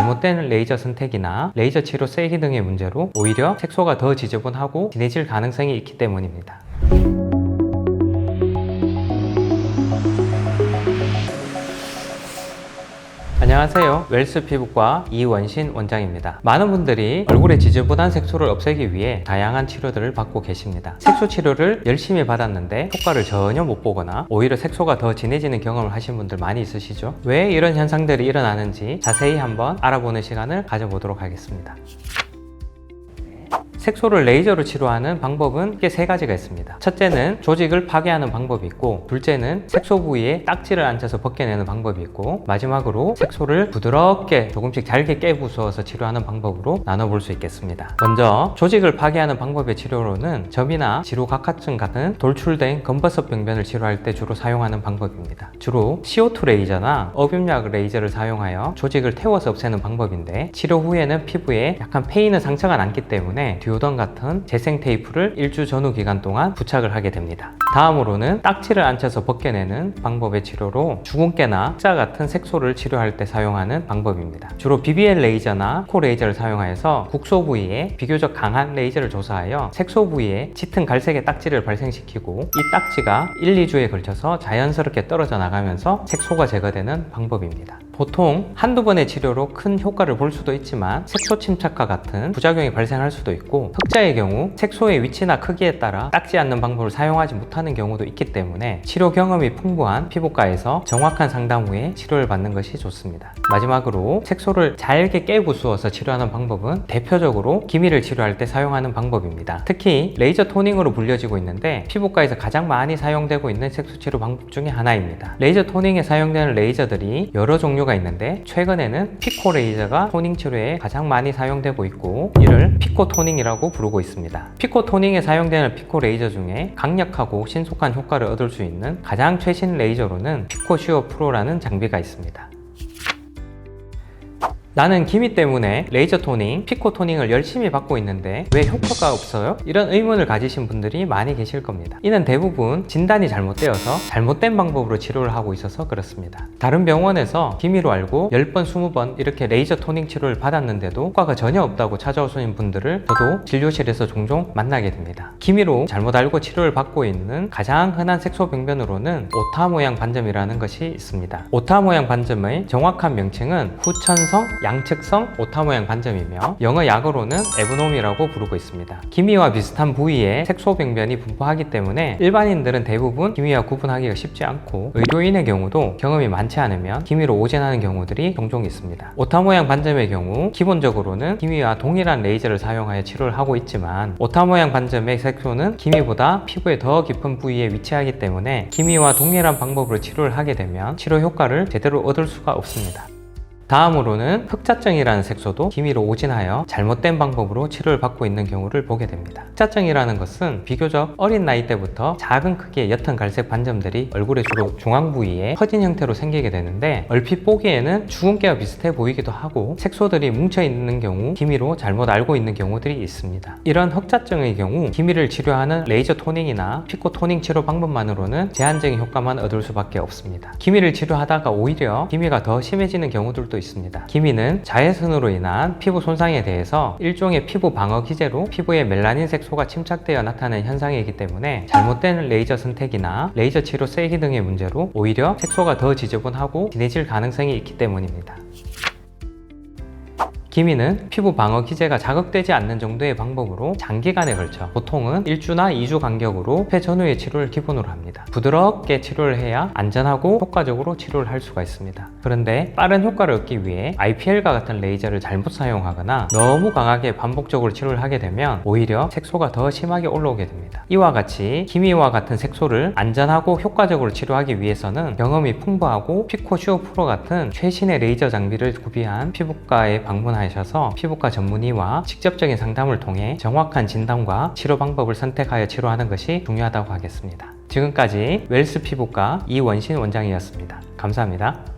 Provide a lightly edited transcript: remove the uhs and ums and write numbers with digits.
잘못된 레이저 선택이나 레이저 치료 세기 등의 문제로 오히려 색소가 더 지저분하고 진해질 가능성이 있기 때문입니다. 안녕하세요. 웰스 피부과 이원신 원장입니다. 많은 분들이 얼굴에 지저분한 색소를 없애기 위해 다양한 치료들을 받고 계십니다. 색소 치료를 열심히 받았는데 효과를 전혀 못 보거나 오히려 색소가 더 진해지는 경험을 하신 분들 많이 있으시죠? 왜 이런 현상들이 일어나는지 자세히 한번 알아보는 시간을 가져보도록 하겠습니다. 색소를 레이저로 치료하는 방법은 크게 세 가지가 있습니다. 첫째는 조직을 파괴하는 방법이 있고, 둘째는 색소 부위에 딱지를 앉혀서 벗겨내는 방법이 있고, 마지막으로 색소를 부드럽게 조금씩 잘게 깨부수어서 치료하는 방법으로 나눠볼 수 있겠습니다. 먼저 조직을 파괴하는 방법의 치료로는 점이나 지루각화증 같은 돌출된 검버섯 병변을 치료할 때 주로 사용하는 방법입니다. 주로 CO2 레이저나 어빔약 레이저를 사용하여 조직을 태워서 없애는 방법인데, 치료 후에는 피부에 약간 패이는 상처가 남기 때문에 듀오던 같은 재생 테이프를 일주 전후 기간 동안 부착을 하게 됩니다. 다음으로는 딱지를 앉혀서 벗겨내는 방법의 치료로 주근깨나 흑자 같은 색소를 치료할 때 사용하는 방법입니다. 주로 BBL 레이저나 코 레이저를 사용하여서 국소 부위에 비교적 강한 레이저를 조사하여 색소 부위에 짙은 갈색의 딱지를 발생시키고, 이 딱지가 1, 2주에 걸쳐서 자연스럽게 떨어져 나가면서 색소가 제거되는 방법입니다. 보통 한두 번의 치료로 큰 효과를 볼 수도 있지만 색소 침착과 같은 부작용이 발생할 수도 있고, 흑자의 경우 색소의 위치나 크기에 따라 닦지 않는 방법을 사용하지 못하는 경우도 있기 때문에 치료 경험이 풍부한 피부과에서 정확한 상담 후에 치료를 받는 것이 좋습니다. 마지막으로 색소를 잘게 깨부수어서 치료하는 방법은 대표적으로 기미를 치료할 때 사용하는 방법입니다. 특히 레이저 토닝으로 불려지고 있는데 피부과에서 가장 많이 사용되고 있는 색소 치료 방법 중에 하나입니다. 레이저 토닝에 사용되는 레이저들이 여러 종류가 있는데, 최근에는 피코 레이저가 토닝 치료에 가장 많이 사용되고 있고, 이를 피코 토닝이라고 부르고 있습니다. 피코 토닝에 사용되는 피코 레이저 중에 강력하고 신속한 효과를 얻을 수 있는 가장 최신 레이저로는 피코 슈어 프로라는 장비가 있습니다. 나는 기미 때문에 레이저 토닝, 피코 토닝을 열심히 받고 있는데 왜 효과가 없어요? 이런 의문을 가지신 분들이 많이 계실 겁니다. 이는 대부분 진단이 잘못되어서 잘못된 방법으로 치료를 하고 있어서 그렇습니다. 다른 병원에서 기미로 알고 10번, 20번 이렇게 레이저 토닝 치료를 받았는데도 효과가 전혀 없다고 찾아오시는 분들을 저도 진료실에서 종종 만나게 됩니다. 기미로 잘못 알고 치료를 받고 있는 가장 흔한 색소 병변으로는 오타 모양 반점이라는 것이 있습니다. 오타 모양 반점의 정확한 명칭은 후천성 양측성 오타 모양 반점이며, 영어 약어로는 에브놈이라고 부르고 있습니다. 기미와 비슷한 부위에 색소 병변이 분포하기 때문에 일반인들은 대부분 기미와 구분하기가 쉽지 않고, 의료인의 경우도 경험이 많지 않으면 기미로 오진하는 경우들이 종종 있습니다. 오타 모양 반점의 경우 기본적으로는 기미와 동일한 레이저를 사용하여 치료를 하고 있지만, 오타 모양 반점의 색소는 기미보다 피부의 더 깊은 부위에 위치하기 때문에 기미와 동일한 방법으로 치료를 하게 되면 치료 효과를 제대로 얻을 수가 없습니다. 다음으로는 흑자증이라는 색소도 기미로 오진하여 잘못된 방법으로 치료를 받고 있는 경우를 보게 됩니다. 흑자증이라는 것은 비교적 어린 나이 때부터 작은 크기의 옅은 갈색 반점들이 얼굴의 주로 중앙 부위에 퍼진 형태로 생기게 되는데, 얼핏 보기에는 주근깨와 비슷해 보이기도 하고 색소들이 뭉쳐 있는 경우 기미로 잘못 알고 있는 경우들이 있습니다. 이런 흑자증의 경우 기미를 치료하는 레이저 토닝이나 피코 토닝 치료 방법만으로는 제한적인 효과만 얻을 수밖에 없습니다. 기미를 치료하다가 오히려 기미가 더 심해지는 경우들도 있습니다. 기미는 자외선으로 인한 피부 손상에 대해서 일종의 피부 방어 기제로 피부에 멜라닌 색소가 침착되어 나타나는 현상이기 때문에 잘못된 레이저 선택이나 레이저 치료 세기 등의 문제로 오히려 색소가 더 지저분하고 진해질 가능성이 있기 때문입니다. 기미는 피부 방어 기제가 자극되지 않는 정도의 방법으로 장기간에 걸쳐 보통은 1주나 2주 간격으로 폐 전후의 치료를 기본으로 합니다. 부드럽게 치료를 해야 안전하고 효과적으로 치료를 할 수가 있습니다. 그런데 빠른 효과를 얻기 위해 IPL과 같은 레이저를 잘못 사용하거나 너무 강하게 반복적으로 치료를 하게 되면 오히려 색소가 더 심하게 올라오게 됩니다. 이와 같이 기미와 같은 색소를 안전하고 효과적으로 치료하기 위해서는 경험이 풍부하고 피코 슈어 프로 같은 최신의 레이저 장비를 구비한 피부과에 방문하여 피부과 전문의와 직접적인 상담을 통해 정확한 진단과 치료 방법을 선택하여 치료하는 것이 중요하다고 하겠습니다. 지금까지 웰스 피부과 이원신 원장이었습니다. 감사합니다.